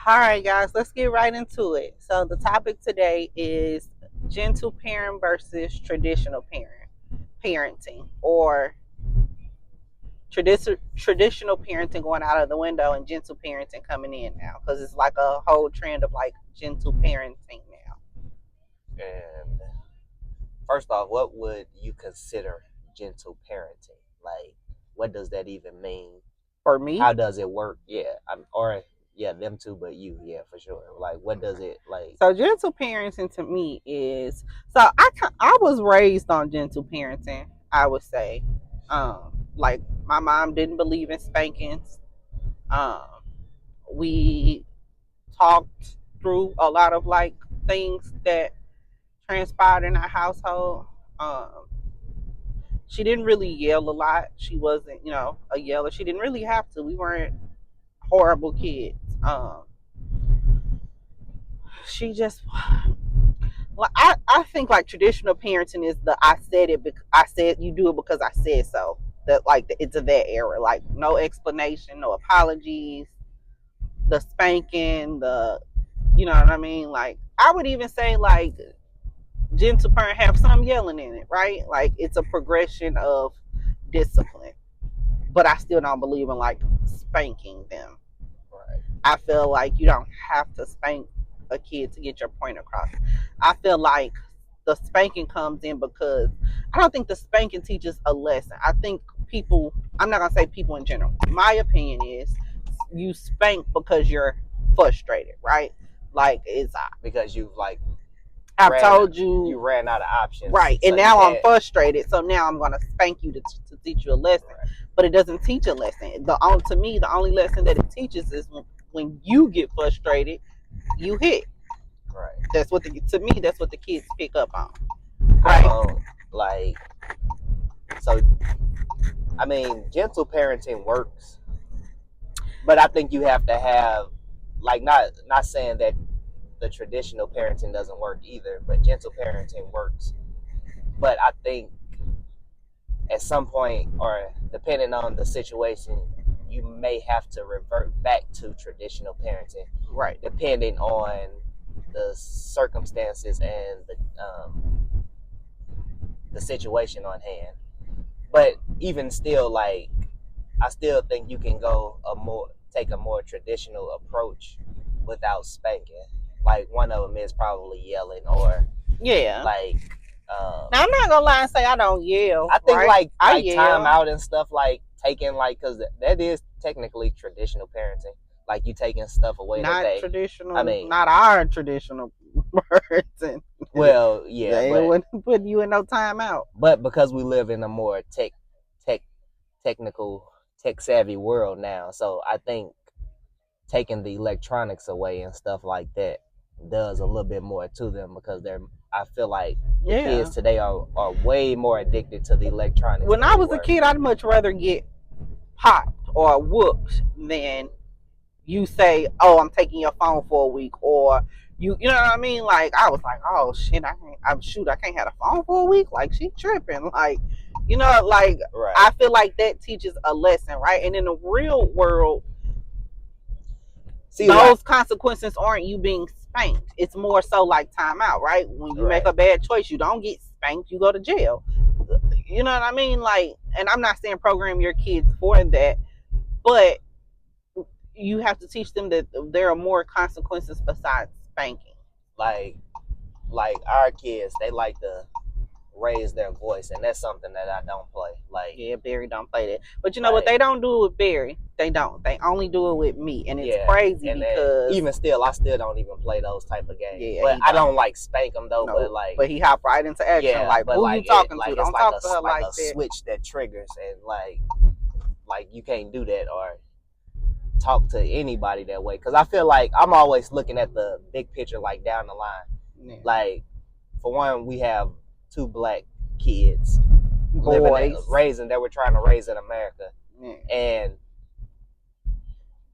All right, guys, let's get right into it. So, the topic today is gentle parent versus traditional parenting, or traditional parenting going out of the window and gentle parenting coming in now, because it's like a whole trend of like gentle parenting now. And first off, what would you consider gentle parenting? Like, what does that even mean? For me, How does it work? Them too, but yeah, for sure. Like, what does it like? so gentle parenting to me is I was raised on gentle parenting. I would say, like my mom didn't believe in spankings. Um, we talked through a lot of like things that transpired in our household. She didn't really yell a lot. She wasn't, a yeller. She didn't really have to. We weren't horrible kids. She just, well, I think like traditional parenting is I said you do it because I said so. That like it's of that era. Like no explanation, no apologies, the spanking, you know what I mean? Like I would even say like gentle parent have some yelling in it, right? Like it's a progression of discipline. But I still don't believe in like spanking them. Right. I feel like you don't have to spank a kid to get your point across. I feel like the spanking comes in because I don't think the spanking teaches a lesson. I think people, I'm not going to say people in general. My opinion is you spank because you're frustrated, right? Like it's Because you've like I've told you you ran out of options, right? so And now I'm frustrated, so now I'm gonna spank you to teach you a lesson. Right. But it doesn't teach a lesson. To me, the only lesson that it teaches is when you get frustrated, you hit. Right. That's what to me that's what the kids pick up on. Right. Like so. I mean, gentle parenting works, but I think you have to have like not saying that the traditional parenting doesn't work either, but gentle parenting works. But I think at some point, or depending on the situation, you may have to revert back to traditional parenting, Right. depending on the circumstances and the situation on hand. But even still, like I still think you can take a more traditional approach without spanking. Like one of them is probably yelling, or Yeah. like now I'm not gonna lie and say I don't yell. I think right? like time out and stuff, like taking like, because that is technically traditional parenting. Like you taking stuff away not that traditional. I mean, not our traditional parenting. Well, yeah, they wouldn't put you in no timeout. But because we live in a more technical, tech savvy world now, so I think taking the electronics away and stuff like that does a little bit more to them, because I feel like the kids today are way more addicted to the electronics. When I was a kid, I'd much rather get popped or whooped than you say, "Oh, I'm taking your phone for a week," or you know what I mean? Like I was like, "Oh shit, I can't have a phone for a week." Like she tripping, like like right. I feel like that teaches a lesson, right? And in the real world, those consequences aren't you being spanked. It's more so like timeout, right? When you make a bad choice, you don't get spanked, you go to jail. You know what I mean? Like, and I'm not saying program your kids for that, but you have to teach them that there are more consequences besides spanking. Like our kids, they like to raise their voice, and that's something that I don't play. Like, yeah, Barry don't play that. But you know what? They don't do it with Barry. They don't. They only do it with me, and it's crazy because even still, I still don't even play those type of games. Yeah, but I don't like spank them though. No, but he hop right into action. Yeah, like who you talking to? Don't talk to her like that. Switch that triggers, and like you can't do that or talk to anybody that way, because I feel like I'm always looking at the big picture, like down the line. Yeah. Like for one, we have 2 black kids that we're trying to raise in America. Yeah. And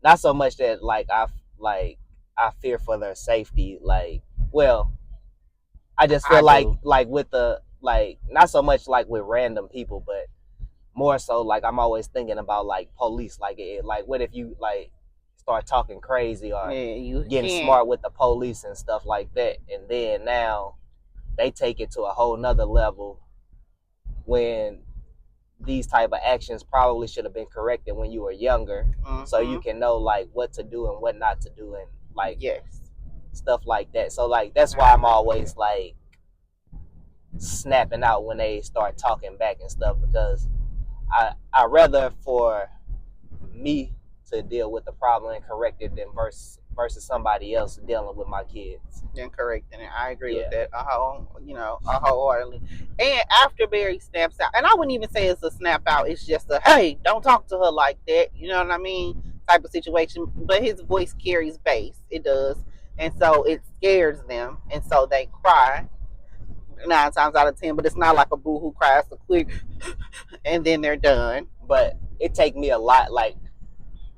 not so much that I fear for their safety. Like, well, I just feel like with the not so much like with random people, but more so like I'm always thinking about like police. Like what if you like start talking crazy or you getting can't. smart with the police and stuff like that. And then now they take it to a whole nother level when these type of actions probably should have been corrected when you were younger, so you can know like what to do and what not to do, and like Yes. stuff like that. So like that's why I'm always like snapping out when they start talking back and stuff, because I rather for me to deal with the problem and correct it than versus somebody else dealing with my kids. Then correcting it. I agree with that. Wholeheartedly. And after Barry snaps out, and I wouldn't even say it's a snap out. It's just a hey, don't talk to her like that. You know what I mean? Type of situation. But his voice carries bass. It does, and so it scares them, and so they cry 9 times out of 10. But it's not like a boo-hoo cry. It's a quick, and then they're done. But it take me a lot. Like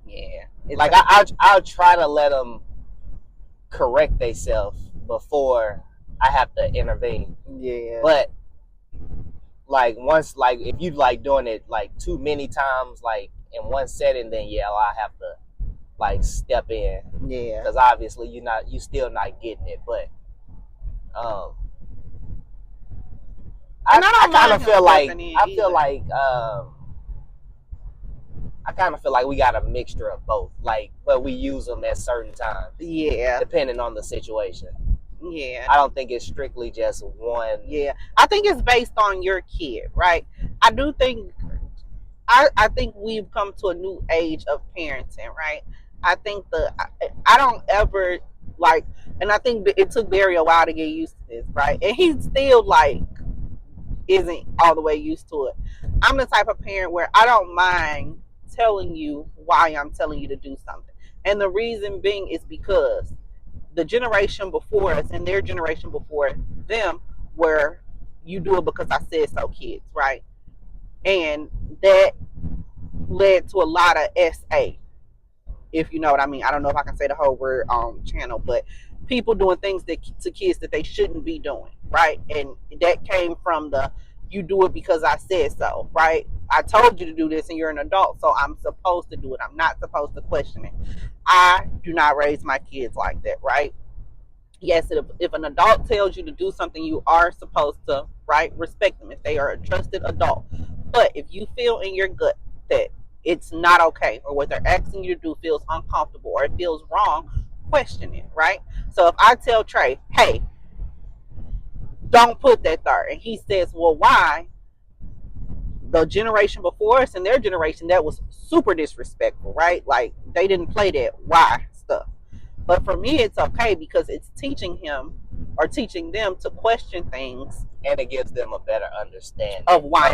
yeah, like I'll try to let them correct themselves before I have to intervene. Yeah. But like once, like if you like doing it like too many times, like in one setting, then yeah, I have to like step in. Yeah. Because obviously you still not getting it. But I kind of feel like I kind of feel like we got a mixture of both, like, but we use them at certain times. Yeah. Depending on the situation. Yeah. I don't think it's strictly just one. Yeah. I think it's based on your kid, right? I do think, I think we've come to a new age of parenting, right? I think I don't ever like, and I think it took Barry a while to get used to this, right? And he's still like, isn't all the way used to it. I'm the type of parent where I don't mind telling you why I'm telling you to do something. And the reason being is because the generation before us and their generation before them were, you do it because I said so kids, right? And that led to a lot of SA, if you know what I mean. I don't know if I can say the whole word on channel, but people doing things to kids that they shouldn't be doing, right? And that came from the, you do it because I said so, right? I told you to do this and you're an adult, so I'm supposed to do it. I'm not supposed to question it. I do not raise my kids like that, right? Yes, if an adult tells you to do something, you are supposed to, right, respect them if they are a trusted adult. But if you feel in your gut that it's not okay, or what they're asking you to do feels uncomfortable or it feels wrong, question it, right? So if I tell Trey, hey, don't put that there, and he says, well, why? The generation before us and their generation, that was super disrespectful, right? Like they didn't play that why stuff. But for me, it's okay because it's teaching him or teaching them to question things, and it gives them a better understanding of why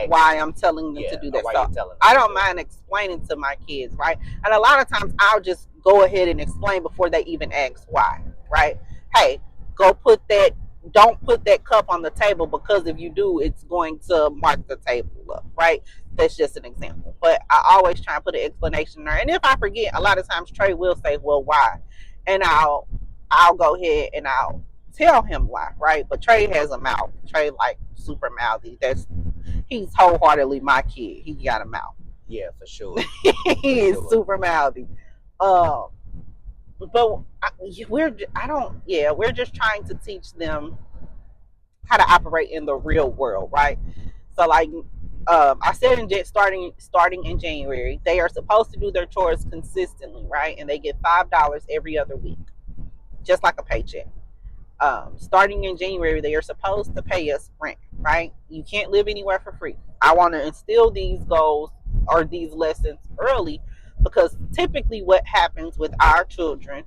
why I'm telling them to do that. So I don't mind explaining to my kids, right? And a lot of times I'll just go ahead and explain before they even ask why, right? Hey, don't put that cup on the table, because if you do, it's going to mark the table up, right? That's just an example. But I always try and put an explanation there. And if I forget, a lot of times Trey will say, well, why? And I'll go ahead and I'll tell him why, right? But Trey has a mouth. Trey like super mouthy. He's wholeheartedly my kid. He got a mouth. Yeah, for sure. He is super mouthy. But we're just trying to teach them how to operate in the real world, right? So like I said, starting in January, they are supposed to do their chores consistently, right? And they get $5 every other week, just like a paycheck. Starting in January, they are supposed to pay us rent, right? You can't live anywhere for free. I want to instill these goals or these lessons early, because typically what happens with our children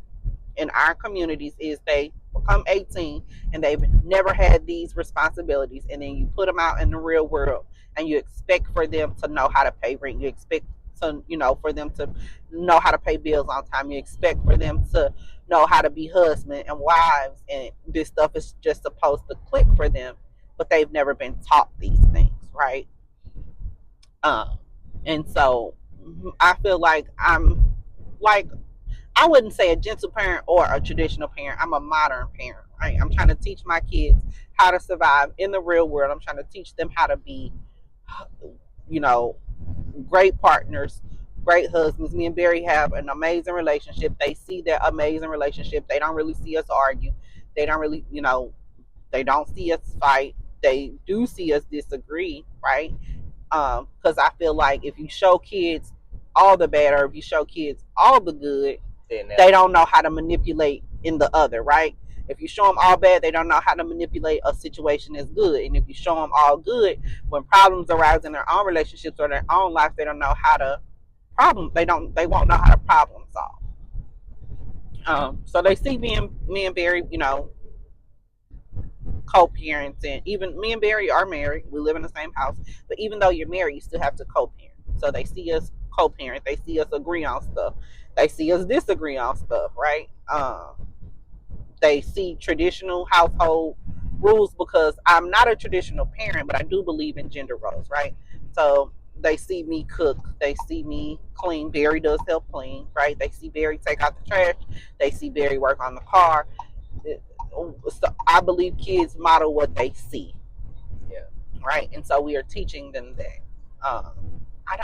in our communities is they become 18 and they've never had these responsibilities, and then you put them out in the real world and you expect for them to know how to pay rent. You expect to, for them to know how to pay bills on time. You expect for them to know how to be husband and wives, and this stuff is just supposed to click for them, but they've never been taught these things, right? And so I feel like I'm like, I wouldn't say a gentle parent or a traditional parent. I'm a modern parent, right? I'm trying to teach my kids how to survive in the real world. I'm trying to teach them how to be, great partners, great husbands. Me and Barry have an amazing relationship. They see that amazing relationship. They don't really see us argue. They don't really, they don't see us fight. They do see us disagree, right? Because I feel like if you show kids all the bad, or if you show kids all the good, they don't know how to manipulate in the other, right? If you show them all bad, they don't know how to manipulate a situation as good. And if you show them all good, when problems arise in their own relationships or their own life, they don't know how to they won't know how to problem solve. So they see me and Barry, co-parents, and even me and Barry are married. We live in the same house, but even though you're married, you still have to co-parent. So they see us co-parent. They see us agree on stuff. They see us disagree on stuff, right? They see traditional household rules, because I'm not a traditional parent, but I do believe in gender roles, right? So they see me cook, they see me clean. Barry does help clean, right? They see Barry take out the trash, they see Barry work on the car. So I believe kids model what they see, Yeah. right? And so we are teaching them that.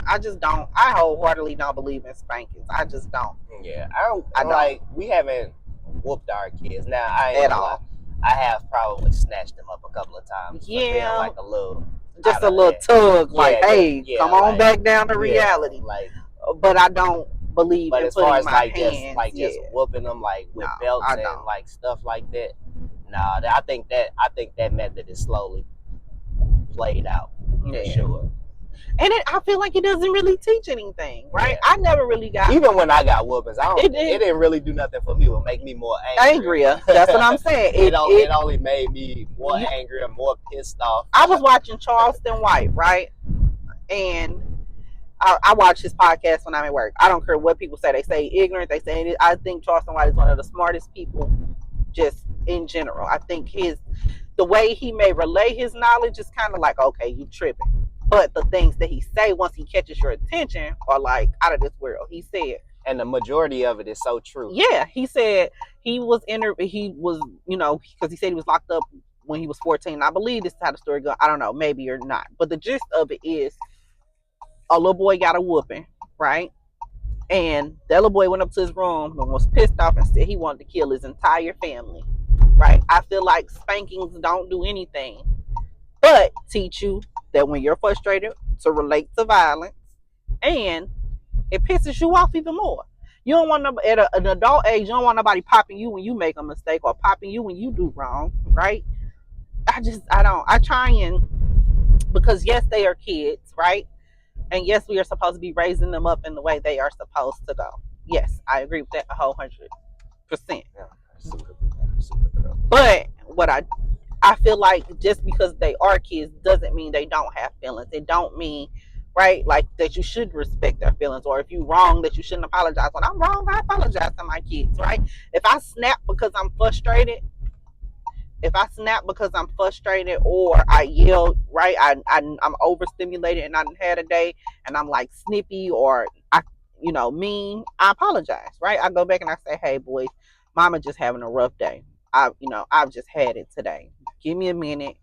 I just don't. I wholeheartedly don't believe in spankings. I just don't. Yeah, I don't. Like, we haven't whooped our kids. Now, I ain't At gonna lie, all. I have probably snatched them up a couple of times for being Yeah. like a little, Just a little tug, like, yeah, hey, come on like, back down to reality. Like, But I don't believe but in as far putting as my like hands. just whooping them like with No, belts I and don't. like stuff like that. Nah, I think that method is slowly played out for sure. And I feel like it doesn't really teach anything, right? Yeah. I never really got. Even when I got whoopings, it didn't really do nothing for me. It would make me more angrier. That's what I'm saying. It only made me more angry and more pissed off. I was watching Charleston White, right? And I watch his podcast when I'm at work. I don't care what people say. They say ignorant. They say it. I think Charleston White is one of the smartest people, just in general. I think the way he may relay his knowledge is kind of like, okay, you tripping. But the things that he say once he catches your attention are like out of this world. He said, and the majority of it is so true. Yeah, he said he was because he said he was locked up when he was 14. I believe this is how the story goes. I don't know, maybe or not. But the gist of it is, a little boy got a whooping, right? And that little boy went up to his room and was pissed off and said he wanted to kill his entire family, right? I feel like spankings don't do anything but teach you that when you're frustrated, to relate to violence, and it pisses you off even more. You don't want an adult age, you don't want nobody popping you when you make a mistake or popping you when you do wrong, right? I try and, because yes, they are kids, right? And yes, we are supposed to be raising them up in the way they are supposed to go. Yes, I agree with that 100%. But what I feel like, just because they are kids doesn't mean they don't have feelings. It don't mean, right, like, that you should respect their feelings, or if you wrong, that you shouldn't apologize. When I'm wrong, I apologize to my kids, right? If I snap because I'm frustrated, or I yell, right, I'm overstimulated and I had a day and I'm like snippy, or I mean, I apologize, right? I go back and I say, hey boys, mama just having a rough day. I've just had it today. Give me a minute.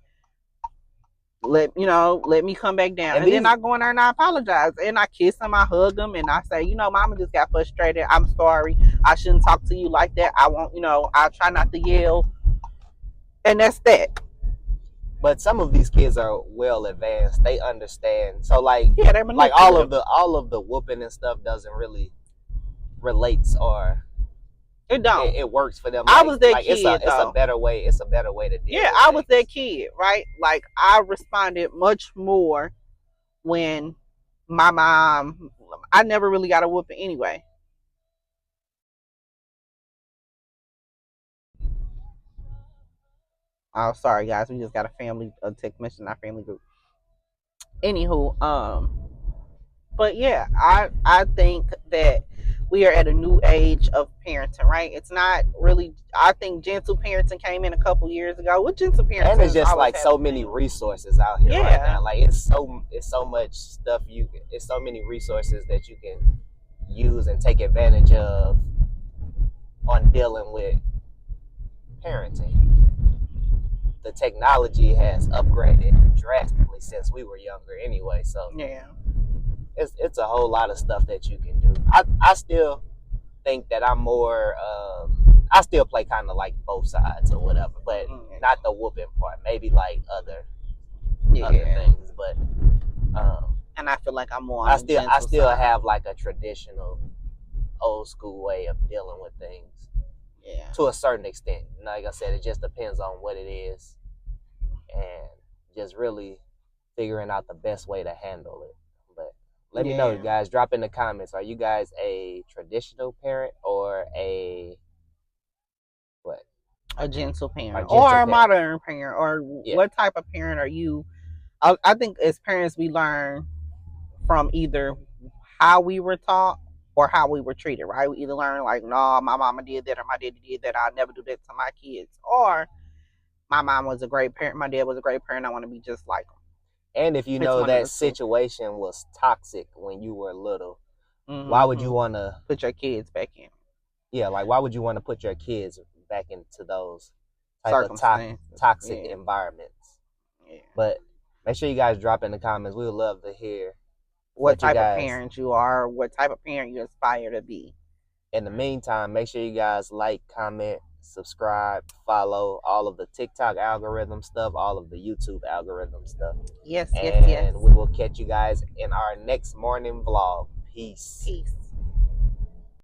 Let me come back down. And then I go in there and I apologize. And I kiss them, I hug them, and I say, mama just got frustrated. I'm sorry. I shouldn't talk to you like that. I won't, I'll try not to yell. And that's that. But some of these kids are well advanced. They understand. So like, they're like all of the whooping and stuff doesn't really relates, or it don't. It works for them. Like, I was that kid. It's a better way. It's a better way to deal. Yeah, I was that kid, right? Like, I responded much more when my mom. I never really got a whooping anyway. Oh, sorry guys, we just got a text message in our family group. Anywho, but yeah, I think that we are at a new age of parenting, right? It's not really. I think gentle parenting came in a couple years ago. With gentle parenting, and it's just like so many resources out here right now. Like, it's so much stuff it's so many resources that you can use and take advantage of on dealing with parenting. The technology has upgraded drastically since we were younger anyway, so yeah. it's a whole lot of stuff that you can do. I still think that I'm more. I still play kind of like both sides or whatever, but not the whooping part. Maybe like other things, but. And I feel like I'm more. I still have like a traditional, old school way of dealing with things. Yeah. To a certain extent, like I said, it just depends on what it is, and just really figuring out the best way to handle it. But let me know, guys. Drop in the comments. Are you guys a traditional parent or a what? A gentle parent or a modern parent, or what type of parent are you? I think as parents we learn from either how we were taught or how we were treated, right? We either learn like, no, my mama did that or my daddy did that, I'll never do that to my kids. Or my mom was a great parent, my dad was a great parent, I want to be just like them. And if you know that situation was toxic when you were little, why would you want to put your kids back in? Yeah, like why would you want to put your kids back into those type of toxic environments? Yeah. But make sure you guys drop in the comments. We would love to hear what type of parent you are, what type of parent you aspire to be. In the meantime, make sure you guys like, comment, subscribe, follow all of the TikTok algorithm stuff, all of the YouTube algorithm stuff. Yes, and we will catch you guys in our next morning vlog. Peace.